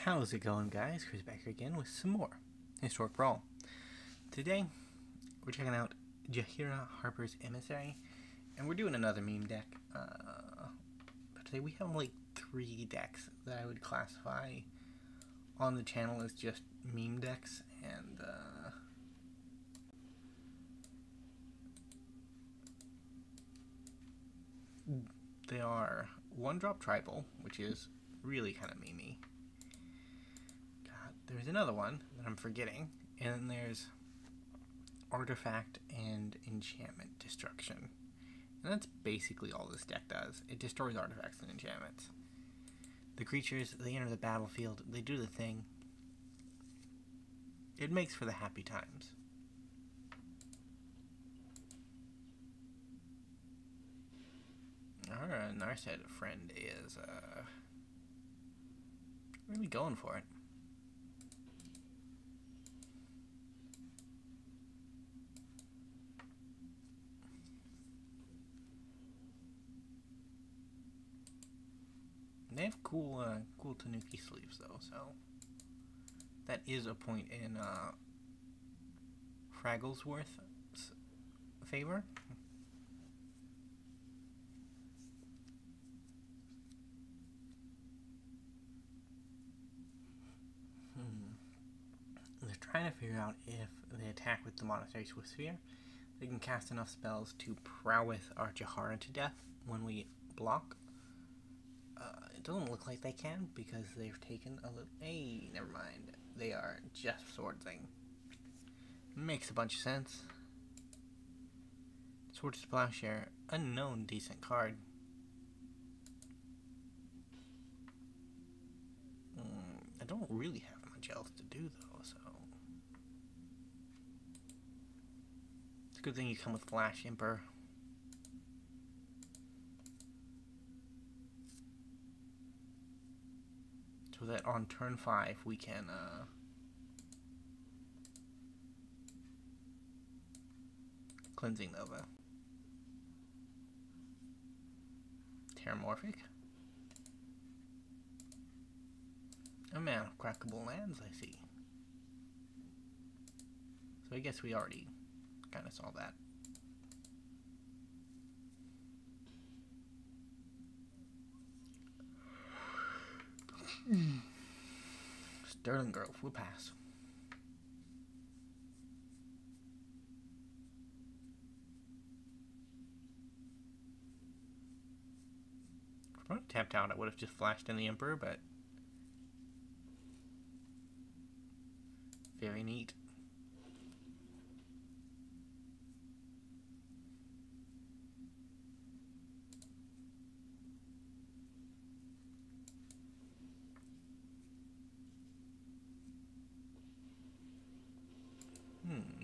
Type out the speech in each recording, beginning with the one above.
How's it going, guys? Chris back here again with some more Historic Brawl. Today, we're checking out Jaheira Harper's Emissary, and we're doing another meme deck. But today we have like 3 decks that I would classify on the channel as just meme decks, and they are 1-drop tribal, which is really kind of memey. There's another one that I'm forgetting, and then there's Artifact and Enchantment Destruction. And that's basically all this deck does. It destroys artifacts and enchantments. The creatures, they enter the battlefield, they do the thing. It makes for the happy times. Our Narset friend is really going for it. They have cool Tanuki sleeves though, so that is a point in Fragglesworth's favor. They're trying to figure out if they attack with the Monastery Swiftspear, they can cast enough spells to prowess our Jaheira to death when we block. It doesn't look like they can because they've taken a little... Hey, never mind. They are just Swordsing. Makes a bunch of sense. Swords to Plowshare, unknown decent card. I don't really have much else to do though, so... It's a good thing you come with Flash Imper. So that on turn 5 we can Cleansing Nova. Terramorphic. A man of crackable lands, I see. So I guess we already kind of saw that. Sterling Grove, we'll pass. If I tapped out, I would have just flashed in the Emperor, but very neat.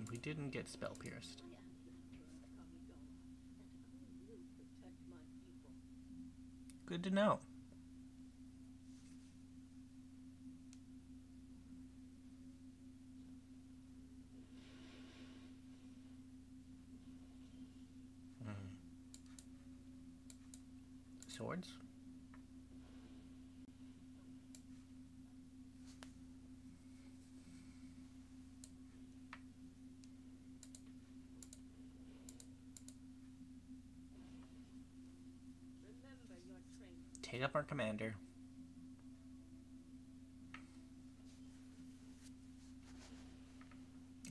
We didn't get Spell Pierced. Good to know. Swords. Take up our commander.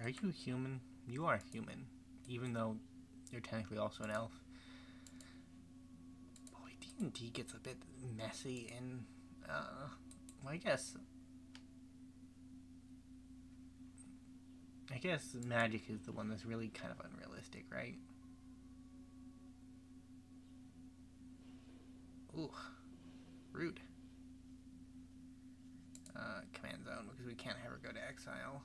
Are you human? You are human, even though you're technically also an elf. Boy, D&D gets a bit messy, and well, I guess Magic is the one that's really kind of unrealistic, right? Ooh. Rude. Command zone, because we can't have her go to exile.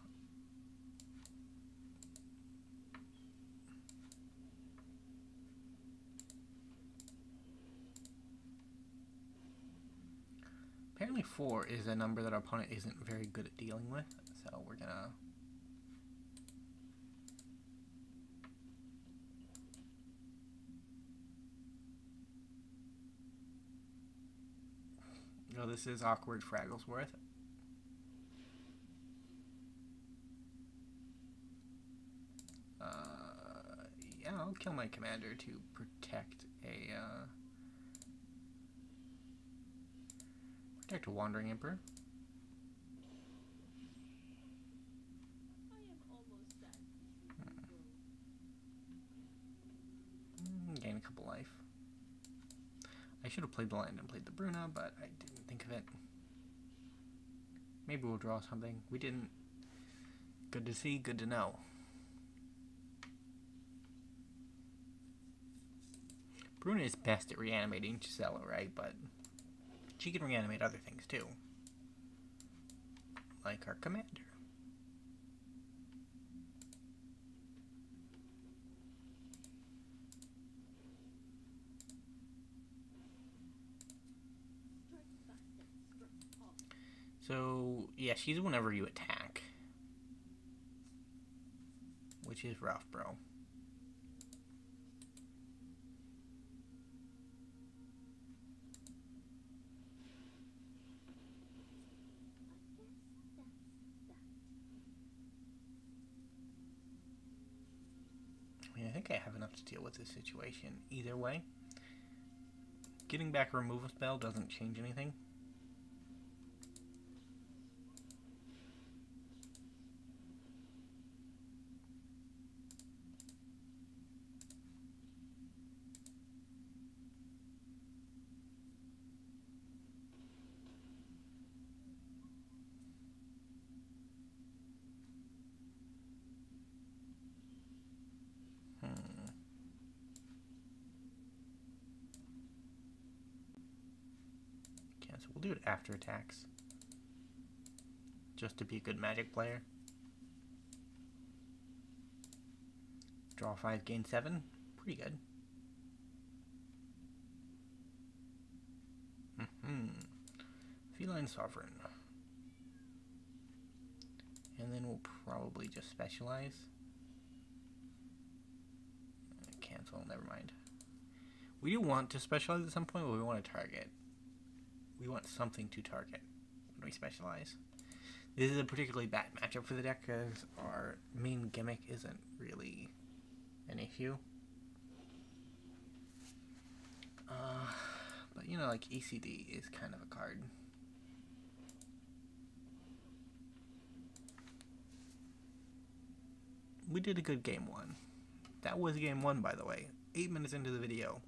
Apparently 4 is a number that our opponent isn't very good at dealing with, so we're gonna... Oh, this is awkward Fragglesworth. I'll kill my commander to protect a Wandering Emperor. Gain a couple life. I should have played the land and played the Bruna, but I didn't think of it. Maybe we'll draw something. We didn't. Good to see, good to know. Bruna is best at reanimating Gisela, right? But she can reanimate other things too. Like our commander. So, yeah, she's whenever you attack. Which is rough, bro. I mean, I think I have enough to deal with this situation either way. Getting back a removal spell doesn't change anything. So we'll do it after attacks. Just to be a good Magic player. Draw 5, gain 7. Pretty good. Feline Sovereign. And then we'll probably just specialize. Cancel, never mind. We do want to specialize at some point, but we want to target. We want something to target when we specialize. This is a particularly bad matchup for the deck because our main gimmick isn't really an issue. But you know, like ECD is kind of a card. We did a good game 1. That was game 1, by the way. 8 minutes into the video.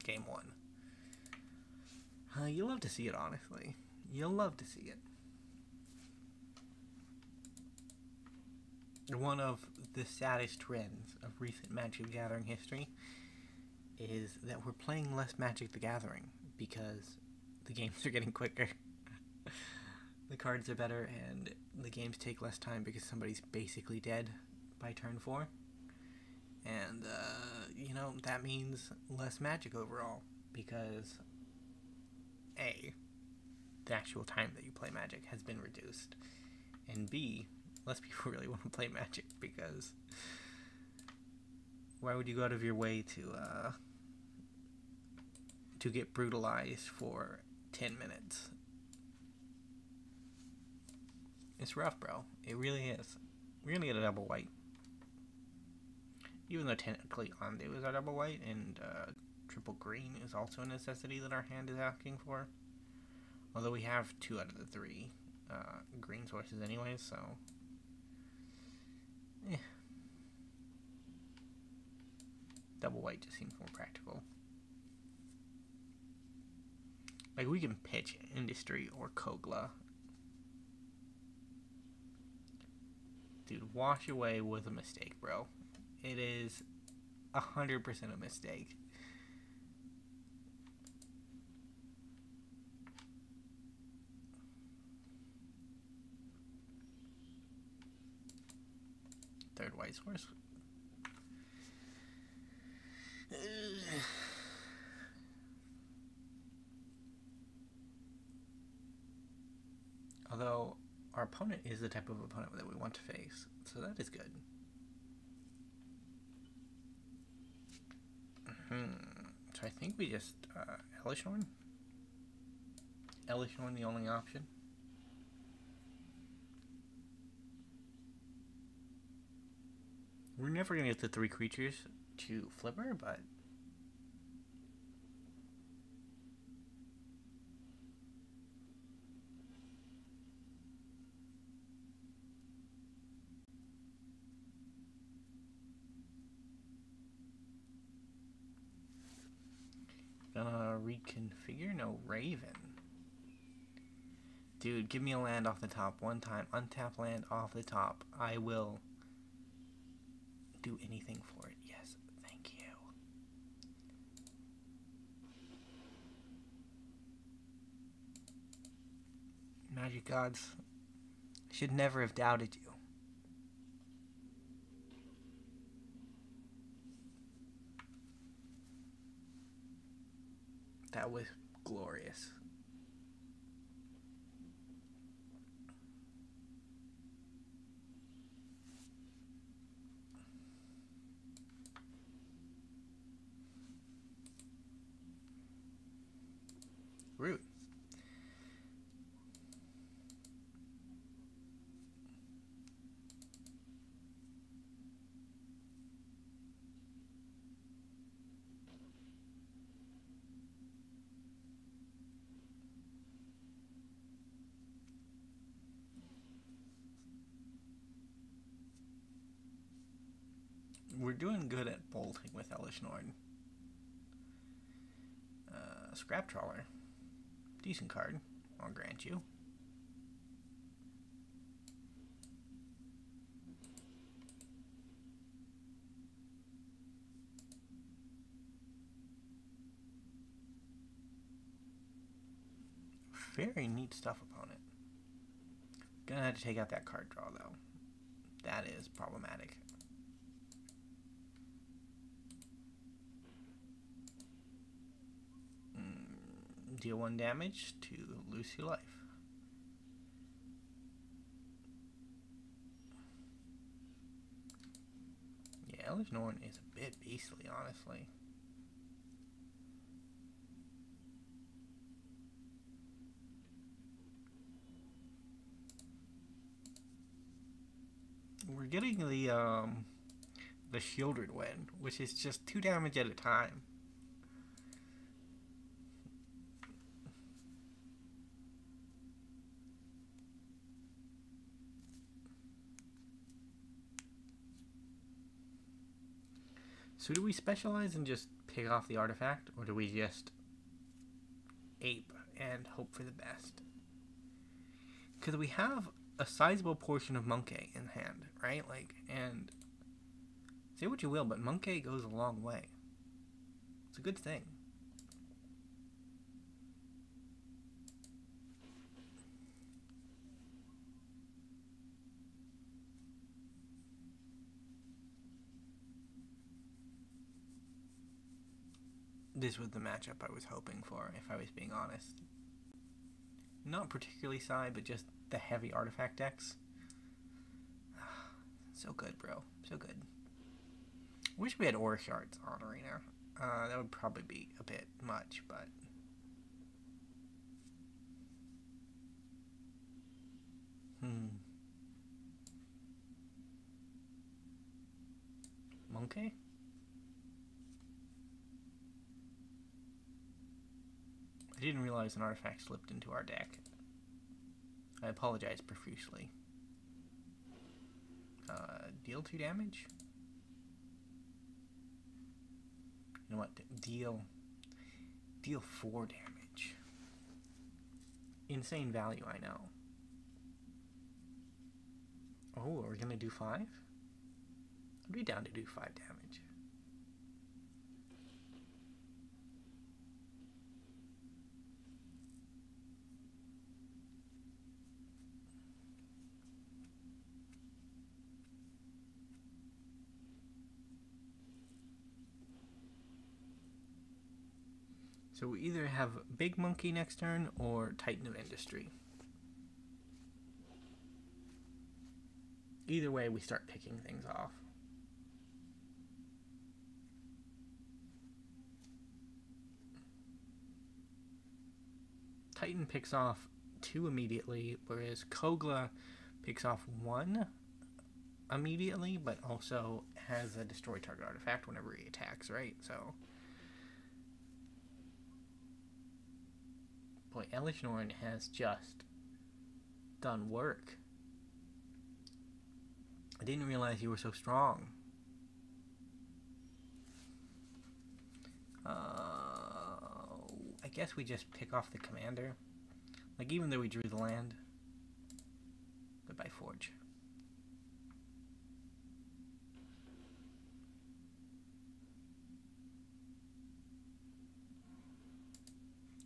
Game 1. You'll love to see it, honestly. You'll love to see it. One of the saddest trends of recent Magic the Gathering history is that we're playing less Magic the Gathering because the games are getting quicker. The cards are better and the games take less time because somebody's basically dead by turn 4. And, you know, that means less Magic overall because A, the actual time that you play Magic has been reduced, and B, less people really want to play Magic because why would you go out of your way to get brutalized for 10 minutes? It's rough, bro. It really is. We're gonna get a double white, even though technically Undo is our double white and triple green is also a necessity that our hand is asking for. Although we have 2 out of the 3 green sources anyways, so double white just seems more practical. Like, we can pitch Industry or Kogla. Dude, Wash Away was a mistake, bro. It is 100% a mistake. Third white source. Although our opponent is the type of opponent that we want to face, so that is good. So I think we just Elishorn? Elishorn the only option? We're never gonna get the 3 creatures to Flipper, but gonna reconfigure. No Raven. Dude, give me a land off the top one time. Untap land off the top. I will do anything for it. Yes, thank you. Magic gods should never have doubted you. That was glorious. Rude. We're doing good at bolting with Elesh Norn. Scrap Trawler. Decent card, I'll grant you. Very neat stuff, opponent. Gonna have to take out that card draw, though. That is problematic. Deal 1 damage to lose your life. Yeah, Elesh Norn is a bit beastly, honestly. We're getting the Shieldred Wind, which is just 2 damage at a time. So do we specialize and just pick off the artifact, or do we just ape and hope for the best? Because we have a sizable portion of Monkey in hand, right? Like, and say what you will, but Monkey goes a long way. It's a good thing. This was the matchup I was hoping for, if I was being honest. Not particularly Sai, but just the heavy artifact decks. So good, bro. So good. Wish we had Aura Shards on Arena. That would probably be a bit much, but... Monkey? I didn't realize an artifact slipped into our deck. I apologize profusely. Deal 2 damage? You know what? Deal 4 damage. Insane value, I know. Oh, are we gonna do 5? I'd be down to do 5 damage. So we either have Big Monkey next turn or Titan of Industry. Either way, we start picking things off. Titan picks off 2 immediately, whereas Kogla picks off 1. immediately, but also has a destroy target artifact whenever he attacks, right? So, boy, Elesh Norn has just done work. I didn't realize you were so strong. I guess we just pick off the commander. Like, even though we drew the land. Goodbye, Forge.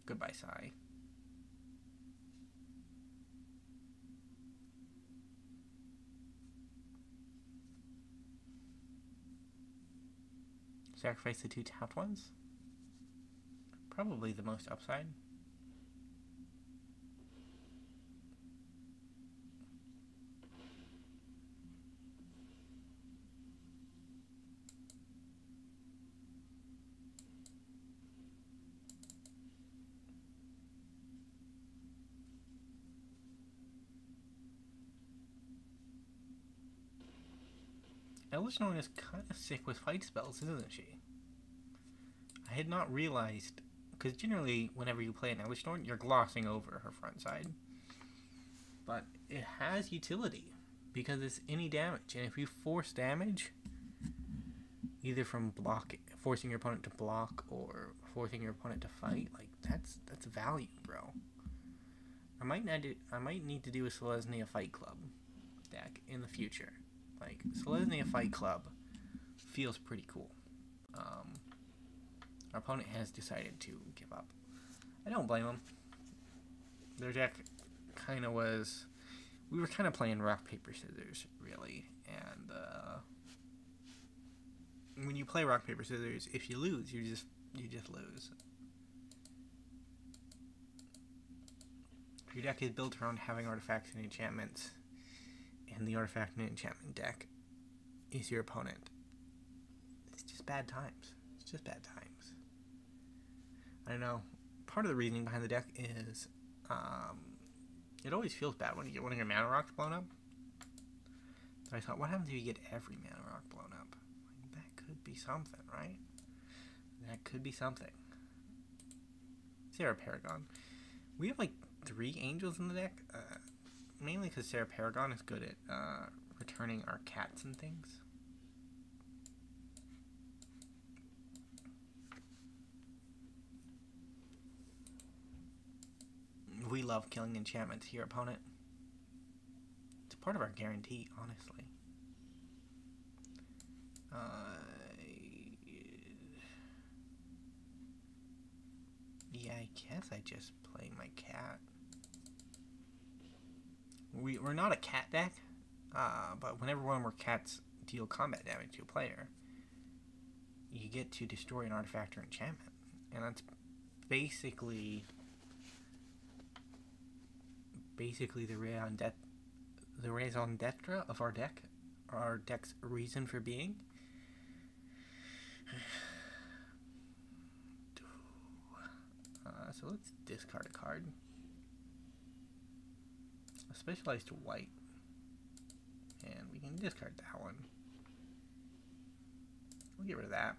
Goodbye, Sai. Sacrifice the 2 tapped ones. Probably the most upside. Elesh Norn is kind of sick with fight spells, isn't she? I had not realized, because generally whenever you play an Elesh Norn, you're glossing over her front side. But it has utility, because it's any damage, and if you force damage, either from forcing your opponent to block, or forcing your opponent to fight, like, that's value, bro. I might need to do a Selesnya Fight Club deck in the future. Like, Selesnya Fight Club feels pretty cool. Our opponent has decided to give up. I don't blame them. Their deck kind of was... We were kind of playing rock, paper, scissors, really. And when you play rock, paper, scissors, if you lose, you just lose. Your deck is built around having artifacts and enchantments, and the artifact and enchantment deck is your opponent. It's just bad times. It's just bad times. I don't know. Part of the reasoning behind the deck is it always feels bad when you get one of your mana rocks blown up. So I thought, what happens if you get every mana rock blown up? Like, that could be something, right? That could be something. Sarah Paragon. We have like 3 angels in the deck. Mainly because Sarah Paragon is good at returning our cats and things. We love killing enchantments here, opponent. It's part of our guarantee, honestly. Yeah, I guess I just play my cat. We're not a cat deck, but whenever one of our cats deal combat damage to a player, you get to destroy an artifact or enchantment. And that's basically the raison d'etre of our deck, our deck's reason for being. So let's discard a card. A specialized white, and we can discard that one. We'll get rid of that.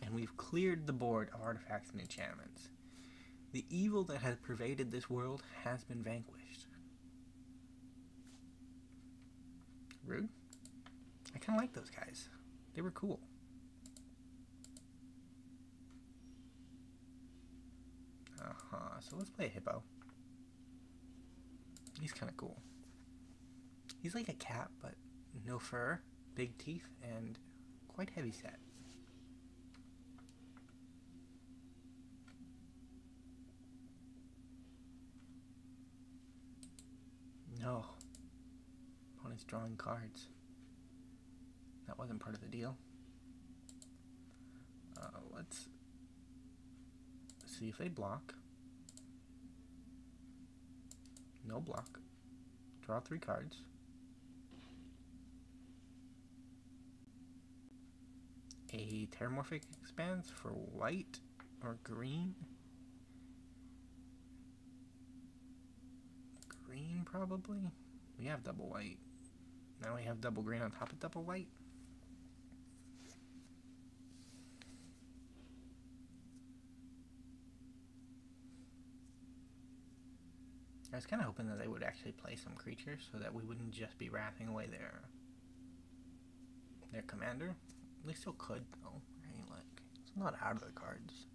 And we've cleared the board of artifacts and enchantments. The evil that has pervaded this world has been vanquished. Rude. I kind of like those guys. They were cool. So let's play a hippo. He's kind of cool. He's like a cat, but no fur, big teeth, and quite heavy set. No. Opponent's drawing cards. That wasn't part of the deal. Let's see if they block. No block. Draw 3 cards. a Terramorphic Expanse for white or green. Green, probably. We have double white. Now we have double green on top of double white. I was kind of hoping that they would actually play some creatures so that we wouldn't just be wrathing away their commander. They still could, though, right? Like, it's not out of the cards.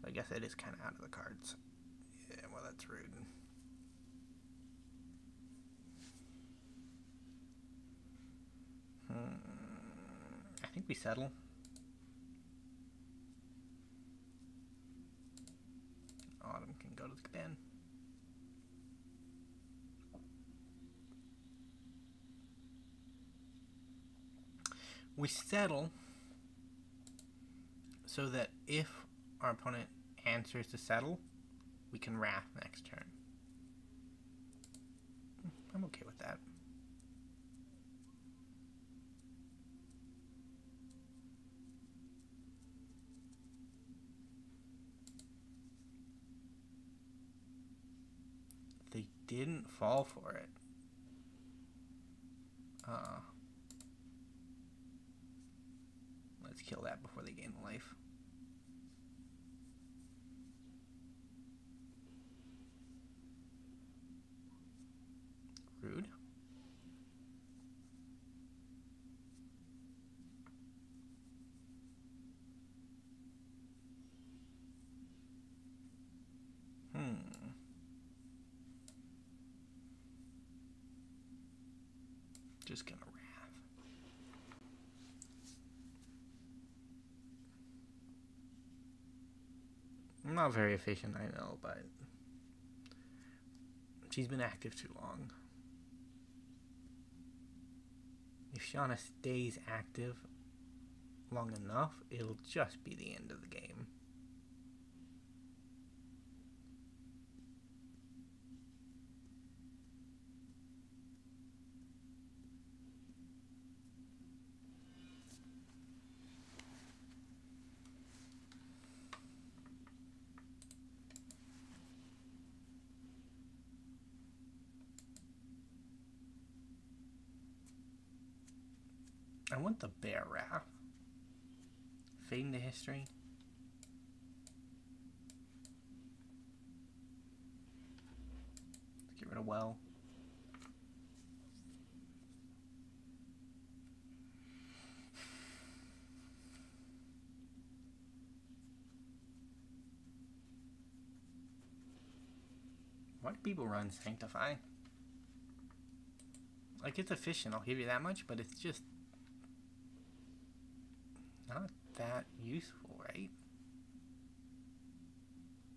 I guess it is kind of out of the cards. Yeah, well, that's rude. I think we settle. Autumn can go to the bin. We settle so that if our opponent answers to settle, we can wrath next turn. I'm okay with that. They didn't fall for it. Let's kill that before they gain life. Rude. Just gonna wrath. I'm not very efficient, I know, but she's been active too long. If Shauna stays active long enough, it'll just be the end of the game. I want the Bear Wrath. Fade into history. Let's get rid of Well. Why do people run Sanctify? Like, it's efficient, I'll give you that much, but it's just not that useful, right?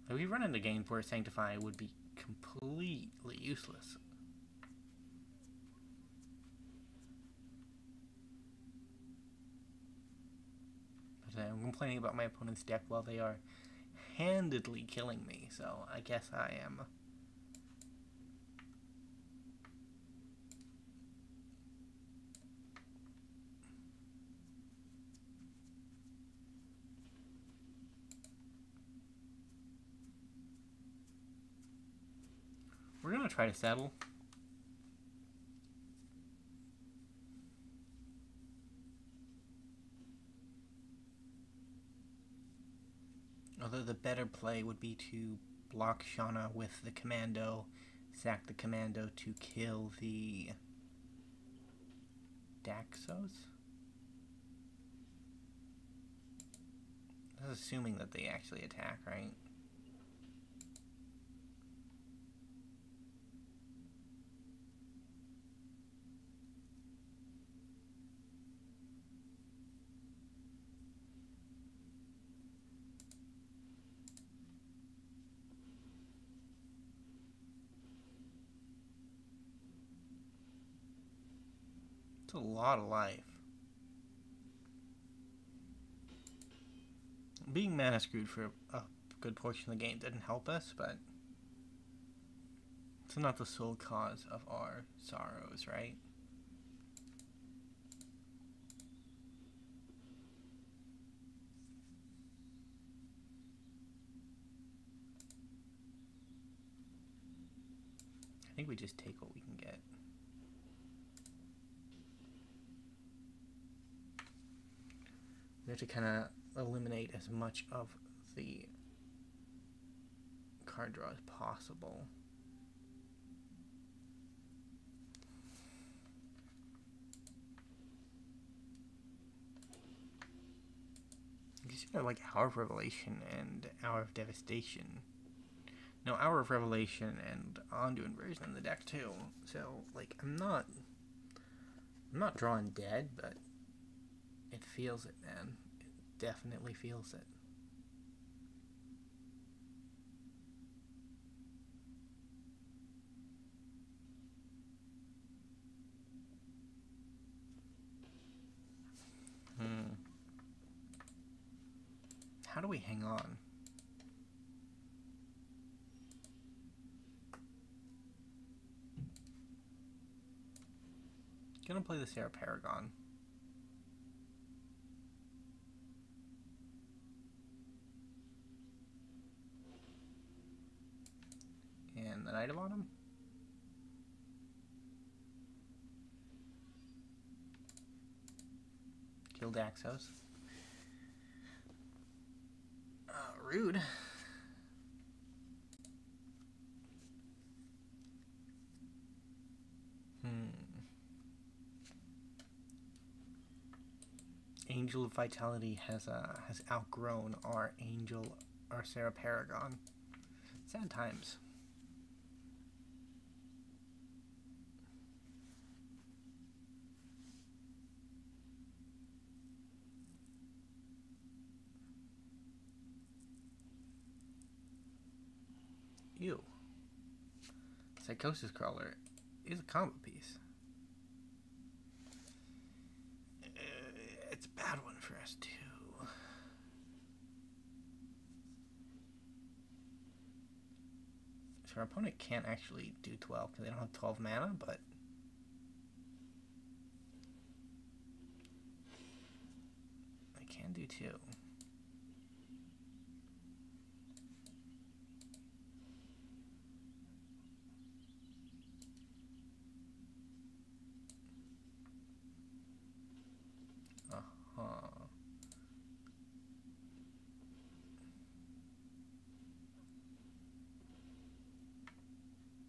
If we run into games where Sanctify would be completely useless. But I'm complaining about my opponent's deck while they are handedly killing me, so I guess I am. We're gonna try to settle. Although the better play would be to block Shauna with the commando, sack the commando to kill the Daxos. That's assuming that they actually attack, right? It's a lot of life. Being mana screwed for a good portion of the game didn't help us, but it's not the sole cause of our sorrows, right? think we just take what we can get. We have to kind of eliminate as much of the card draw as possible. Because you have like Hour of Revelation and Hour of Devastation. No, Hour of Revelation and Ondu Inversion in the deck too. So like I'm not drawing dead, but it feels it, man. It definitely feels it. How do we hang on? Gonna play the Serra Paragon. And the Knight of Autumn. Kill Daxos. Rude. Angel of Vitality has outgrown our Serra Paragon. Sad times. Ew. Psychosis Crawler is a combo piece. It's a bad one for us too. So our opponent can't actually do 12 because they don't have 12 mana, but they can do 2.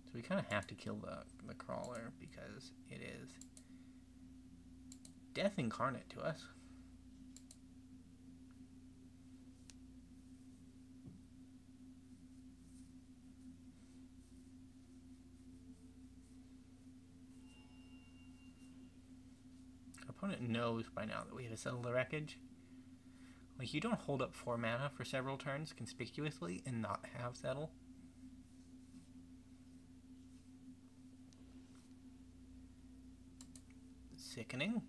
So we kind of have to kill the Crawler because it is death incarnate to us. Our opponent knows by now that we have to settle the wreckage. Like, you don't hold up 4 mana for several turns conspicuously and not have settle. Sickening.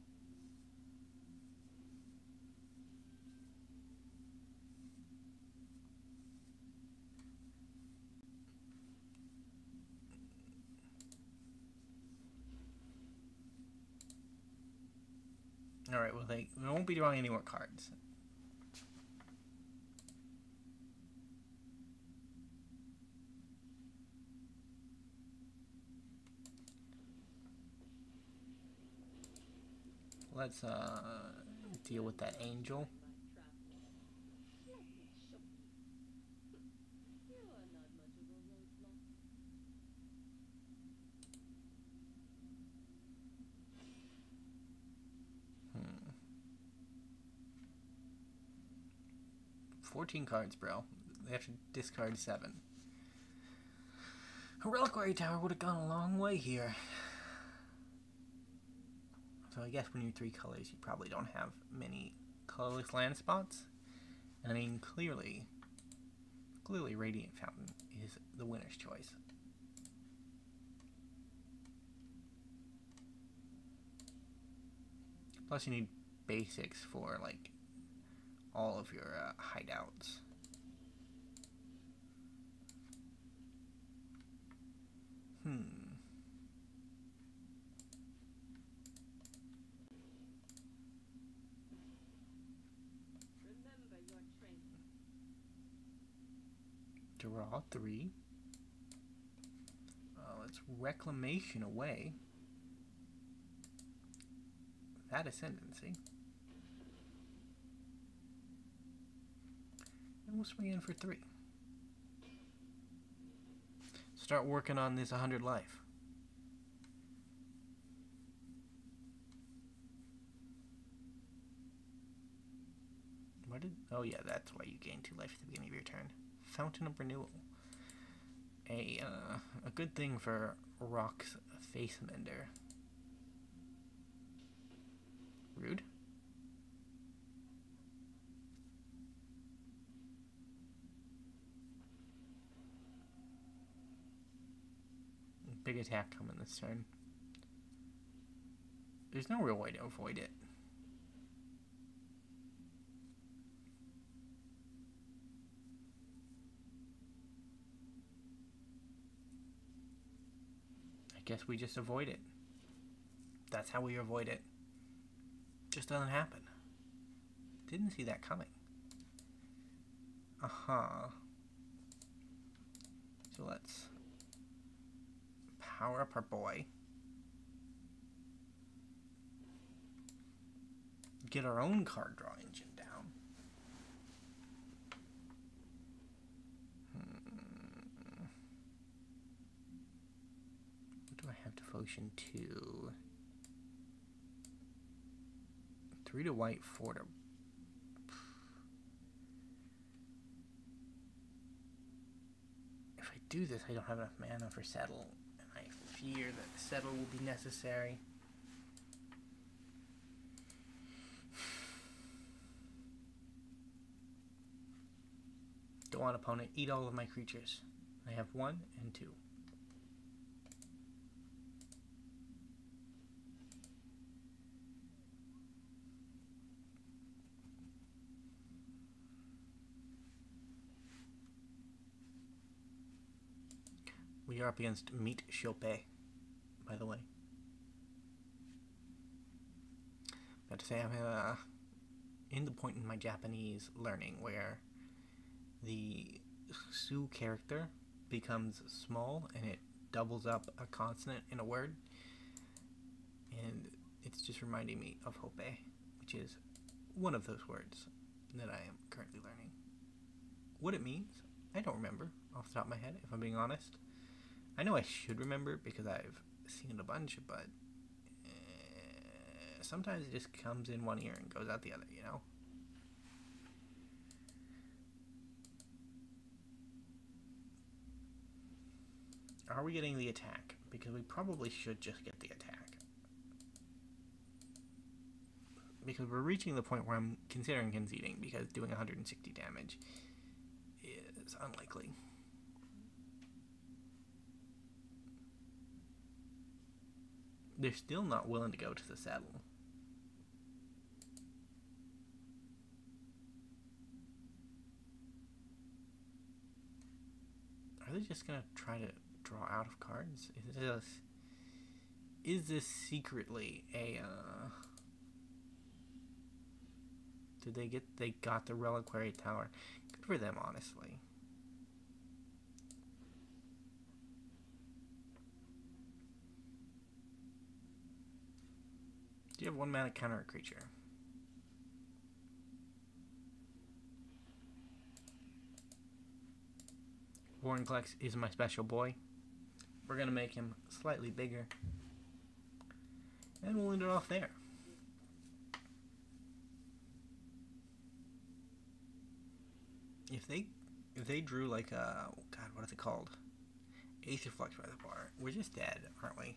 Alright, well, we won't be drawing any more cards. Let's deal with that Angel. Hmm. 14 cards, bro. They have to discard 7. A Reliquary Tower would have gone a long way here. So I guess when you're 3 colors, you probably don't have many colorless land spots. And I mean, clearly Radiant Fountain is the winner's choice. Plus you need basics for, like, all of your hideouts. Draw 3. puts Reclamation away. That Ascendancy. And we'll swing in for 3. Start working on this 100 life. Oh yeah, that's why you gain 2 life at the beginning of your turn. Fountain of Renewal. A good thing for Rock's Face Mender. Rude. Big attack coming this turn. There's no real way to avoid it. I guess we just avoid it. That's how we avoid it. Just doesn't happen. Didn't see that coming. So let's power up our boy. Get our own card draw engine down. What do I have devotion to? 3 to white, 4 to... If I do this, I don't have enough mana for Settle, and I fear that Settle will be necessary. Go on, opponent. Eat all of my creatures. I have 1 and 2. We are up against Meat Chopé, by the way. I have to say, I'm in the point in my Japanese learning where the Su character becomes small and it doubles up a consonant in a word. And it's just reminding me of Hope, which is one of those words that I am currently learning. What it means, I don't remember off the top of my head, if I'm being honest. I know I should remember because I've seen it a bunch, but sometimes it just comes in one ear and goes out the other, you know? Are we getting the attack? Because we probably should just get the attack. Because we're reaching the point where I'm considering conceding, because doing 160 damage is unlikely. They're still not willing to go to the Settle. Are they just gonna try to draw out of cards? Is this secretly a they got the Reliquary Tower? Good for them, honestly. Do you have 1 mana counter a creature? Vorinclex is my special boy. We're going to make him slightly bigger. And we'll end it off there. If they drew like a... Oh God, what is it called? Aetherflux Reservoir. We're just dead, aren't we?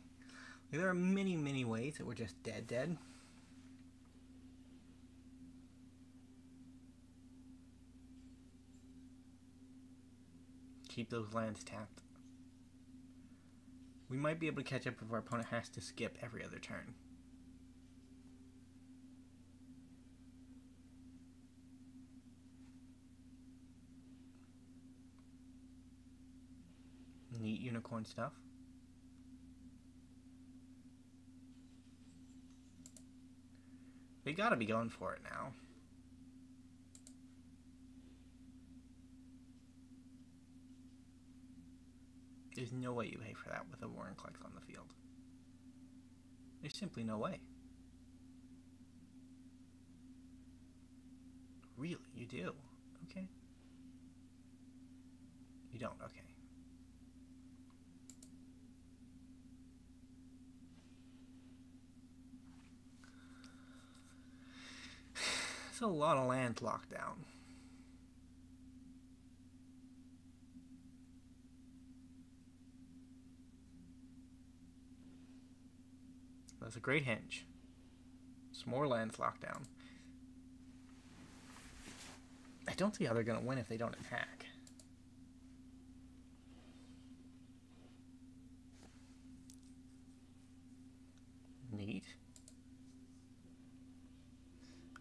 Like, there are many, many ways that we're just dead. Keep those lands tapped. We might be able to catch up if our opponent has to skip every other turn. Neat unicorn stuff. They gotta be going for it now. There's no way you pay for that with a Vorinclex on the field. There's simply no way. Really? You do? Okay. You don't? Okay. There's a lot of land locked down. That's a great hinge. Some more lands locked down. I don't see how they're going to win if they don't attack. Neat.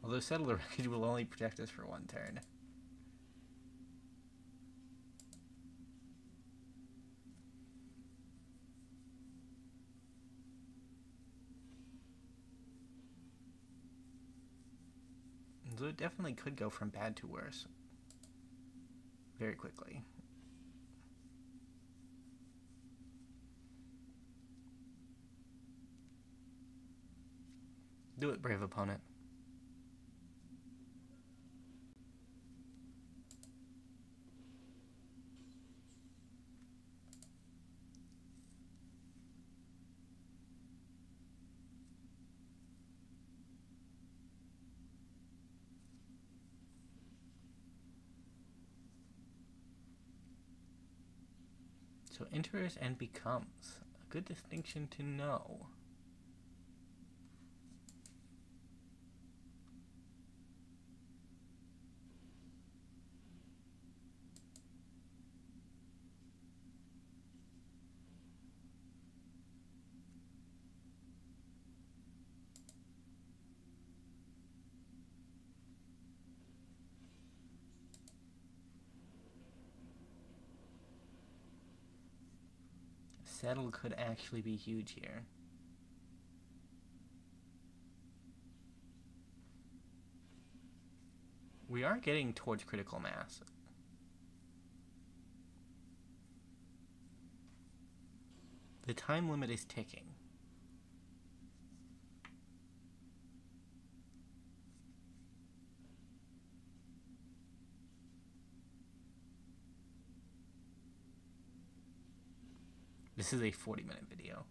Although Settler Wreckage will only protect us for one turn. So it definitely could go from bad to worse very quickly. Do it, brave opponent. So enters and becomes. A good distinction to know. Settle could actually be huge here. We are getting towards critical mass. The time limit is ticking. This is a 40-minute video.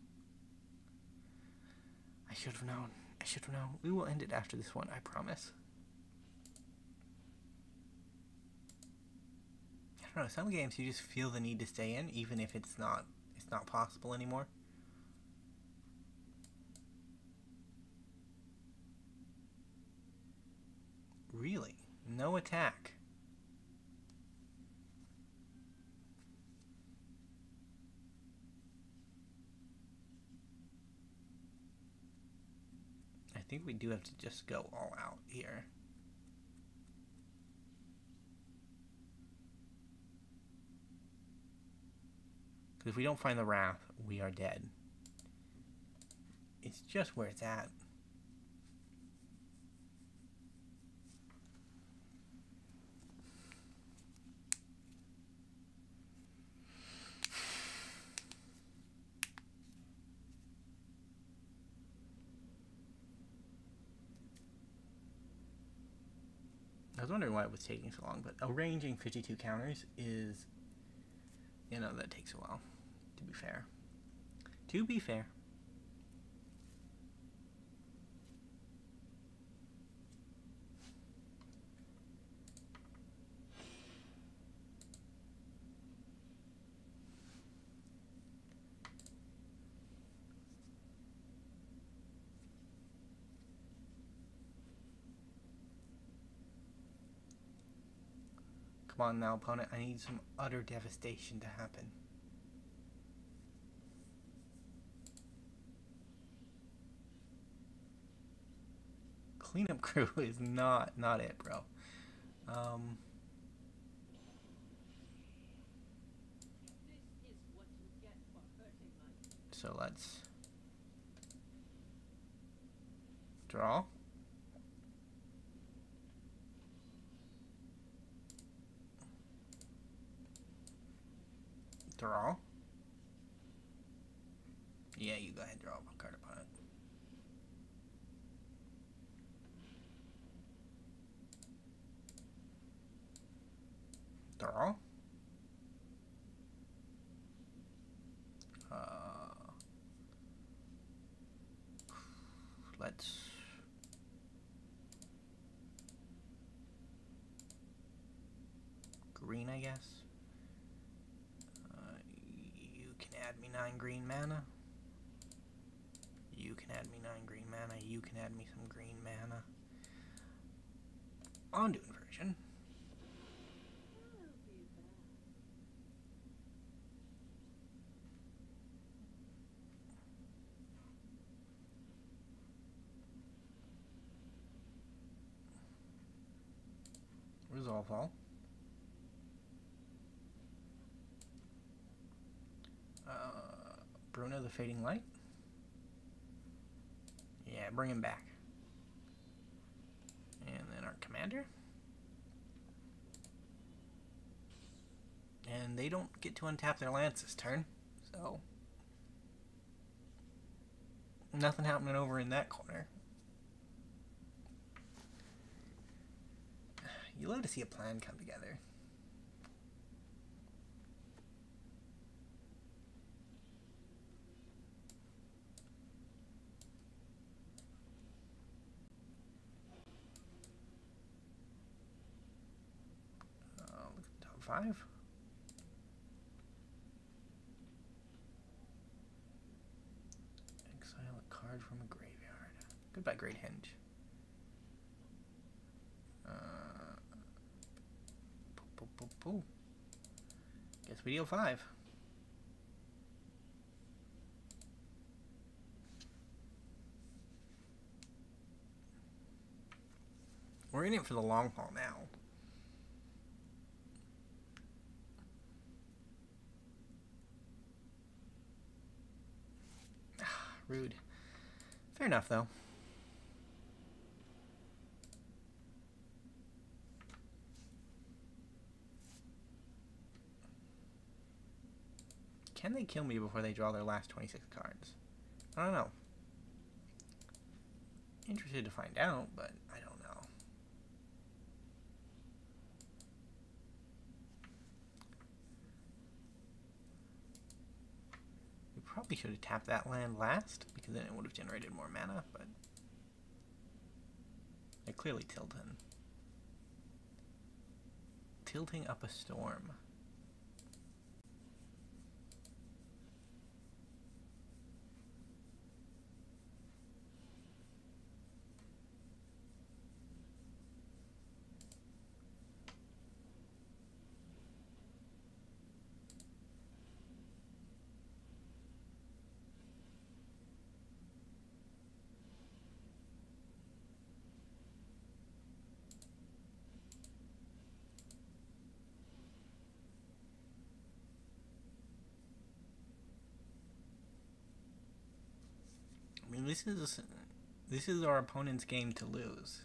I should have known. I should have known. We will end it after this one, I promise. I don't know, some games you just feel the need to stay in, even if it's not possible anymore. Really? No attack. I think we do have to just go all out here. Because if we don't find the Wrath, we are dead. It's just where it's at. I was wondering why it was taking so long, but arranging 52 counters is, you know, that takes a while, to be fair. To be fair. Come on now, opponent. I need some utter devastation to happen. Cleanup crew is not it, bro. So let's draw. Draw. Yeah, you go ahead and draw a card upon it. Draw. Let's green, I guess. You can add me 9 green mana. You can add me 9 green mana. You can add me some green mana. On to inversion. Resolve all. Bruno the Fading Light. Yeah, bring him back. And then our commander. And they don't get to untap their lands this turn, so nothing happening over in that corner. You love to see a plan come together. Look at the top 5. Exile a card from a graveyard. Goodbye, Great Henge. Guess we deal 5. We're in it for the long haul now. Rude. Fair enough, though. Can they kill me before they draw their last 26 cards? I don't know. Interested to find out, but I don't know. We probably should have tapped that land last, because then it would have generated more mana, but they're clearly tilting. Tilting up a storm. I mean, this is our opponent's game to lose.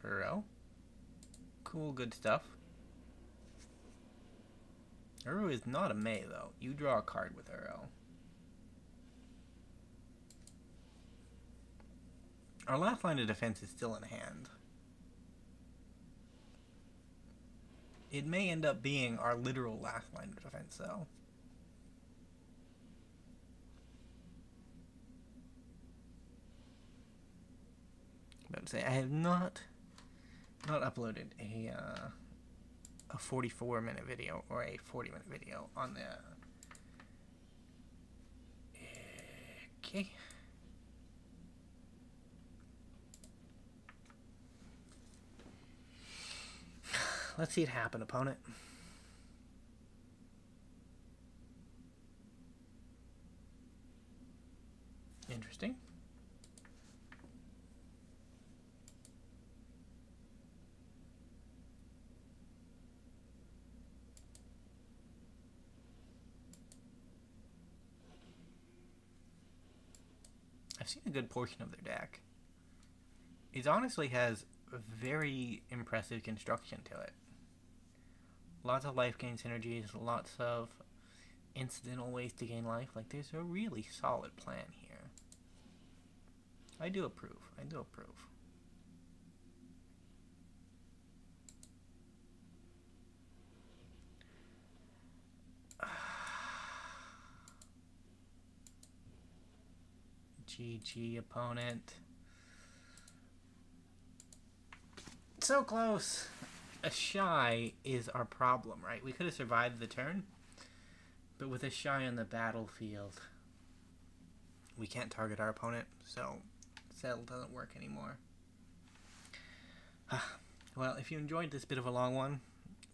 Uro. Cool, good stuff. Uro is not a May, though. You draw a card with Uro. Our last line of defense is still in hand. It may end up being our literal last line of defense, though. About to say, I have not uploaded a 44-minute video or a 40-minute video on the. Okay. Let's see it happen, opponent. Interesting. I've seen a good portion of their deck. It honestly has a very impressive construction to it. lots of life gain synergies, lots of incidental ways to gain life. Like, there's a really solid plan here. I do approve. I do approve. GG, opponent. So close! A shy is our problem, right? We could have survived the turn, but with a shy on the battlefield, we can't target our opponent, so Settle doesn't work anymore. Well, if you enjoyed this bit of a long one,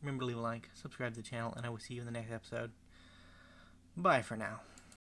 remember to leave a like, subscribe to the channel, and I will see you in the next episode. Bye for now.